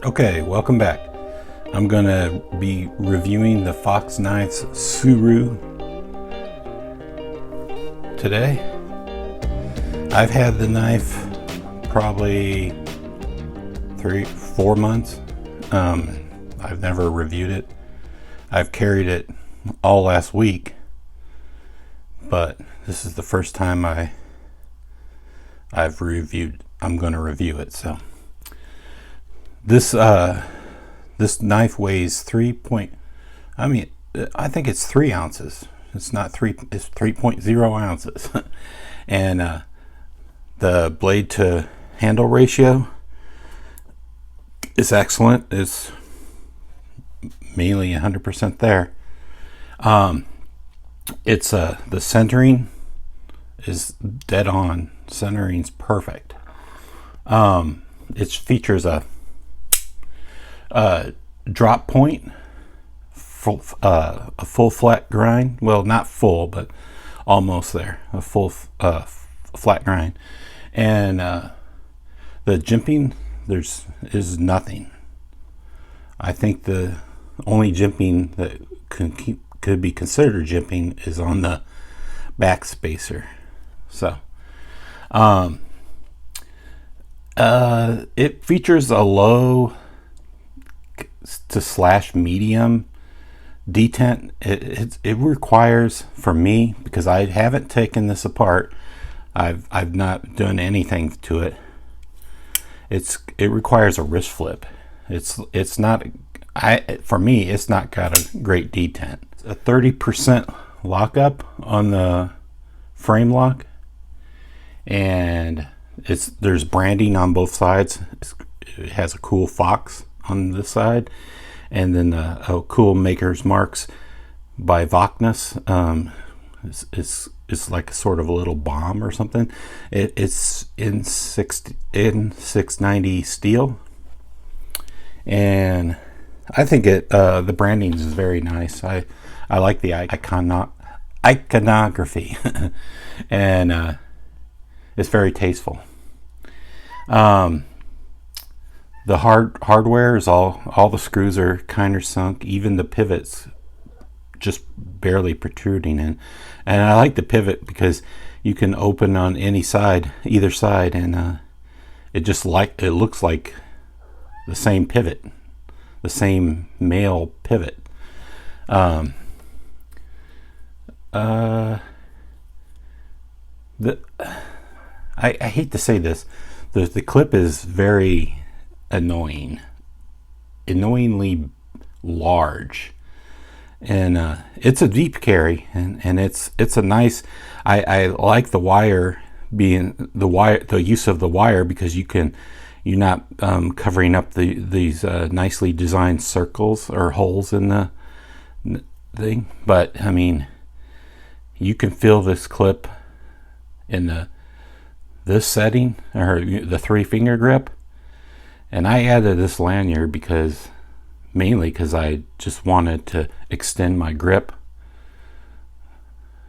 Okay, welcome back. I'm gonna be reviewing the Fox Knives Suru today. I've had the knife probably 3-4 months. I've never reviewed it. I've carried it all last week, but this is the first time I'm going to review it. So this knife weighs I think it's 3 ounces. It's not 3, it's 3.0 ounces. And the blade to handle ratio is excellent. It's mainly 100% there. It's the centering is dead on. Centering's perfect. It features a drop point, a full flat grind. Well, not full, but almost there. A full flat grind, and the jimping is nothing. I think the only jimping that could be considered jimping is on the backspacer. So, it features a low to slash medium detent. It requires, for me, because I haven't taken this apart, I've not done anything to it. It requires a wrist flip. It's not, for me, it's not got a great detent. A 30% lockup on the frame lock, and there's branding on both sides. It has a cool fox on this side, and then a cool maker's marks by Fox. It's like a sort of a little bomb or something. It's in 690 steel, and I think the branding is very nice. I like the iconography, and it's very tasteful. The hardware is all the screws are countersunk, even the pivots just barely protruding in. And I like the pivot because you can open on either side, and it looks like the same pivot, the same male pivot. I hate to say this, the clip is very annoyingly large, and it's a deep carry, and it's a nice. I like the wire being the use of the wire, because you're not covering up these nicely designed circles or holes in the thing. But I mean, you can feel this clip in this setting, or the 3-finger grip. And I added this lanyard mainly because I just wanted to extend my grip,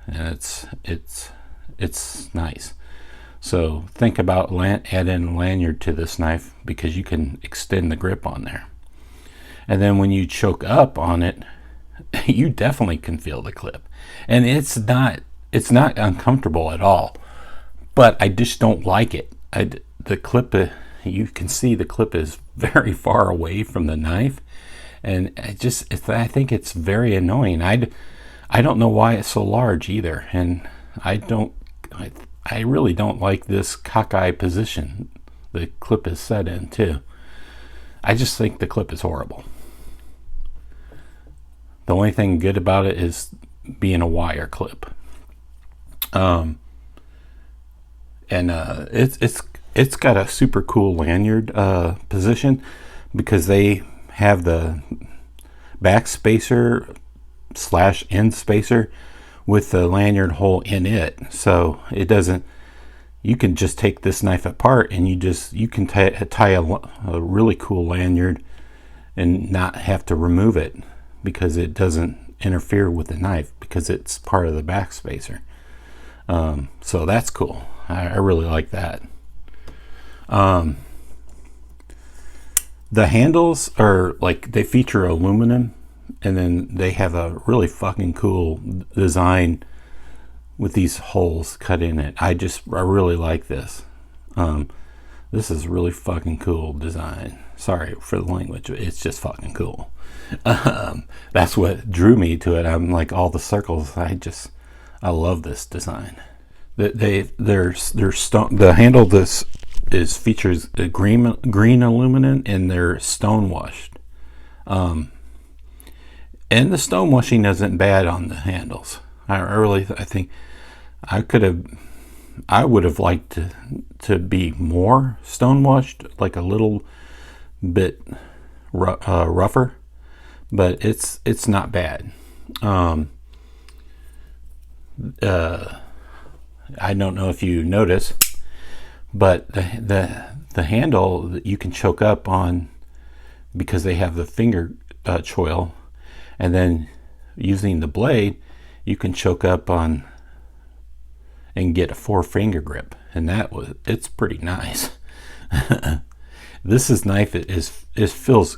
and it's nice. So think about adding a lanyard to this knife, because you can extend the grip on there. And then when you choke up on it, you definitely can feel the clip, and it's not uncomfortable at all. But I just don't like it. The clip. You can see the clip is very far away from the knife, and I think it's very annoying. I don't know why it's so large either, and I really don't like this cockeye position the clip is set in too. I just think the clip is horrible. The only thing good about it is being a wire clip. It's got a super cool lanyard position, because they have the backspacer / end spacer with the lanyard hole in it. So it doesn't. You can just take this knife apart, and you can tie a really cool lanyard and not have to remove it, because it doesn't interfere with the knife, because it's part of the backspacer. So that's cool. I really like that. The handles are like, they feature aluminum, and then they have a really fucking cool design with these holes cut in it. I really like this. This is really fucking cool design. Sorry for the language. It's just fucking cool. That's what drew me to it. I'm like, all the circles. I love this design. The handle this is features a green aluminum, and they're stone washed. And the stone washing isn't bad on the handles. I think I would have liked to be more stone washed, like a little bit rougher, but it's not bad. I don't know if you notice, but the handle that you can choke up on, because they have the finger choil, and then using the blade you can choke up on and get a 4-finger grip, and it's pretty nice. This knife feels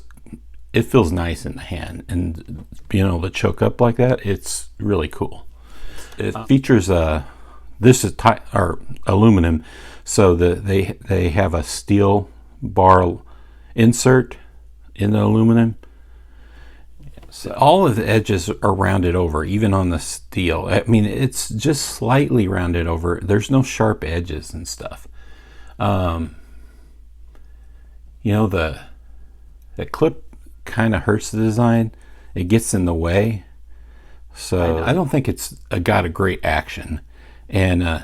nice in the hand, and being able to choke up like that, it's really cool. It features this is aluminum, so they have a steel bar insert in the aluminum. So all of the edges are rounded over, even on the steel. I mean, it's just slightly rounded over. There's no sharp edges and stuff. The clip kind of hurts the design. It gets in the way. So I don't think it's got a great action. And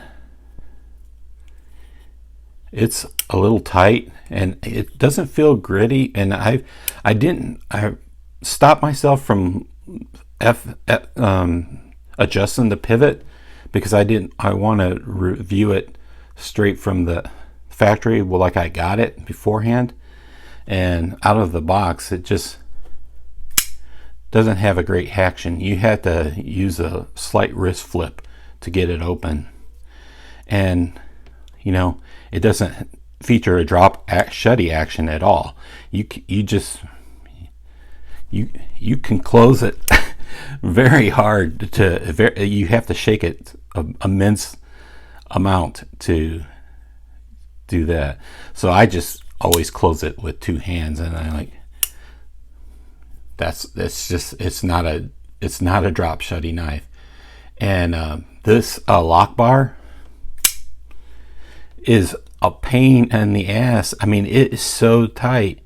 it's a little tight, and it doesn't feel gritty. And I stopped myself from adjusting the pivot, because I want to review it straight from the factory, like I got it beforehand, and out of the box it just doesn't have a great action. You have to use a slight wrist flip to get it open, and it doesn't feature a drop shutty action at all. You can close it very hard. You have to shake it an immense amount to do that. So I just always close it with 2 hands, and I like it's not a drop shutty knife. And this lock bar is a pain in the ass. I mean, it is so tight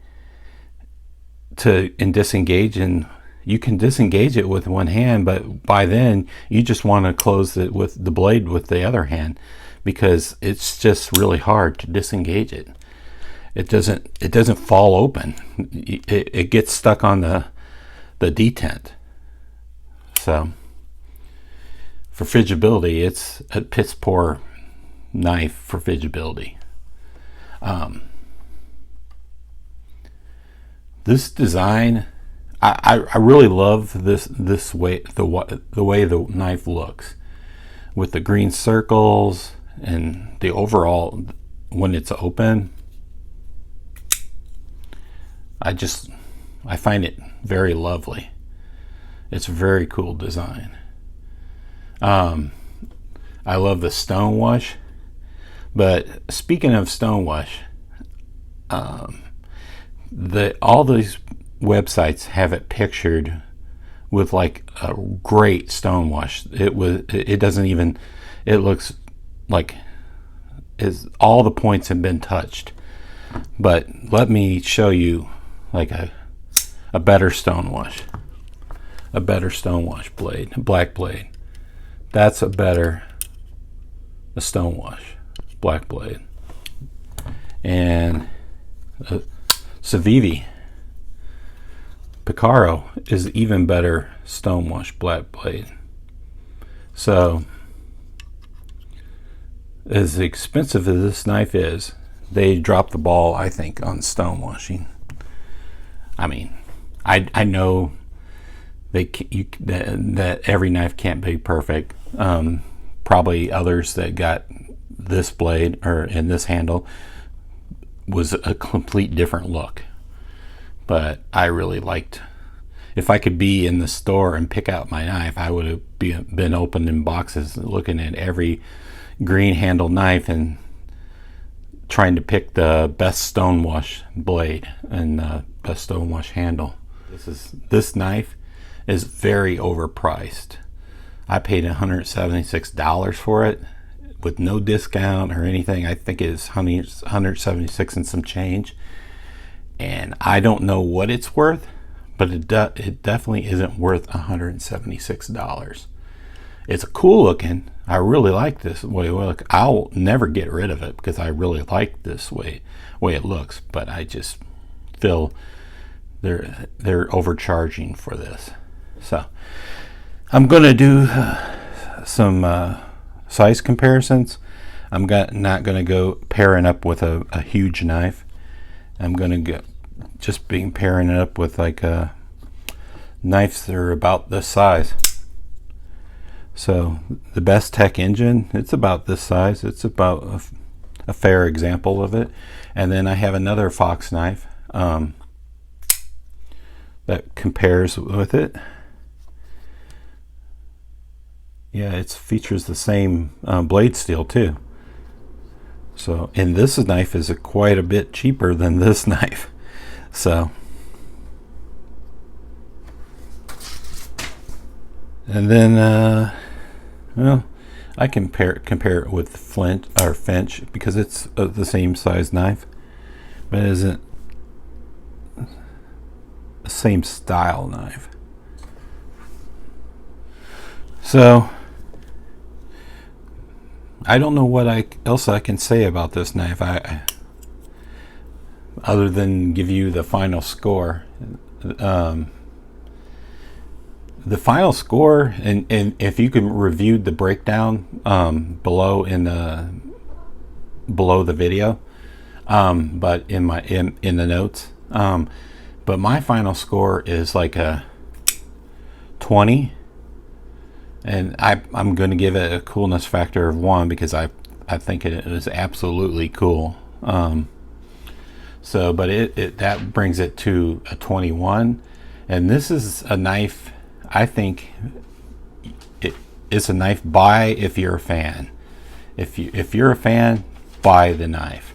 and disengage, and you can disengage it with one hand, but by then you just want to close it with the blade with the other hand, because it's just really hard to disengage it. It doesn't fall open. It gets stuck on the detent. So for fidgeability, it's a piss poor knife for fidgeability. This design, I really love this way, the way the knife looks, with the green circles and the overall when it's open. I find it very lovely. It's a very cool design. I love the Stonewash. But speaking of Stonewash, all these websites have it pictured with like a great Stonewash. It looks like all the points have been touched. But let me show you like a better Stonewash. A better Stonewash blade, a black blade. That's a Stonewash black blade. And Civivi Picaro is even better Stonewash black blade. So as expensive as this knife is, they dropped the ball, I think, on stonewashing. I mean, I know that every knife can't be perfect. Probably others that got this blade in this handle was a complete different look. but I really liked. If I could be in the store and pick out my knife, I would have been opening boxes, looking at every green handle knife and trying to pick the best Stonewash blade and best Stonewash handle. This knife is very overpriced. I paid $176 for it with no discount or anything. I think it is $176 and some change. And I don't know what it's worth, but it definitely isn't worth $176. It's cool looking. I really like this way it looks. I'll never get rid of it because I really like this way it looks. But I just feel they're overcharging for this. So I'm gonna do some size comparisons. I'm not gonna go pairing up with a huge knife. I'm gonna go just being pairing it up with like knives that are about this size. So the Best Tech engine, it's about this size. It's about a fair example of it. And then I have another Fox knife that compares with it. Yeah, it features the same blade steel too. So, and this knife is quite a bit cheaper than this knife. So, and then, well, I compare it with Flint or Finch because it's the same size knife, but it isn't the same style knife. So, I don't know what else I can say about this knife. Other than give you the final score. The final score, and if you can review the breakdown below below the video, but in the notes, but my final score is like a 20, and I'm going to give it a coolness factor of 1 because I think it is absolutely cool. So, but that brings it to a 21, and this is a knife. I think it's a knife buy if you're a fan. If you're a fan, buy the knife.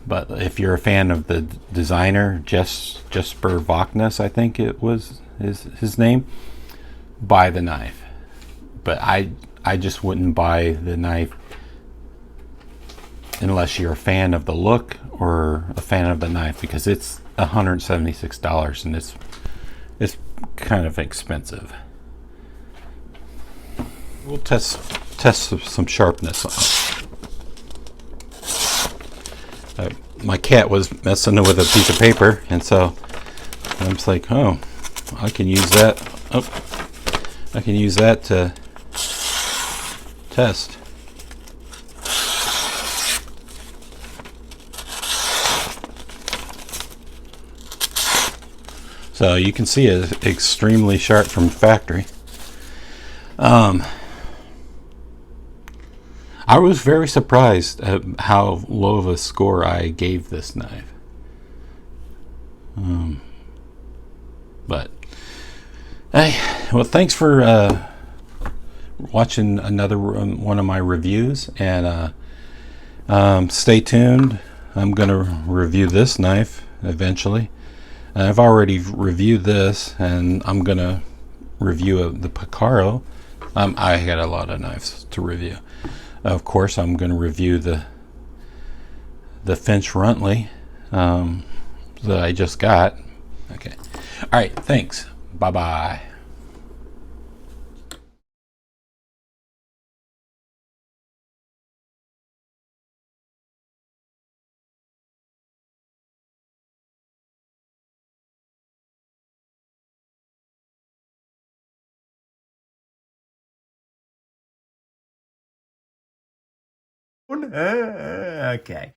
But if you're a fan of the designer, Jesper Vogness, I think it was his name, buy the knife. But I just wouldn't buy the knife unless you're a fan of the look or a fan of the knife, because it's $176 and it's kind of expensive. We'll test some sharpness on it. My cat was messing with a piece of paper, and so I'm just like, oh, I can use that. Oh, I can use that to test. So you can see it's extremely sharp from factory. I was very surprised at how low of a score I gave this knife. But hey, well, thanks for watching another one of my reviews, and stay tuned. I'm gonna review this knife eventually. I've already reviewed this, and I'm gonna review the Picaro. I got a lot of knives to review. Of course, I'm going to review the Finch Runtley that I just got. Okay. All right. Thanks. Bye bye. Okay.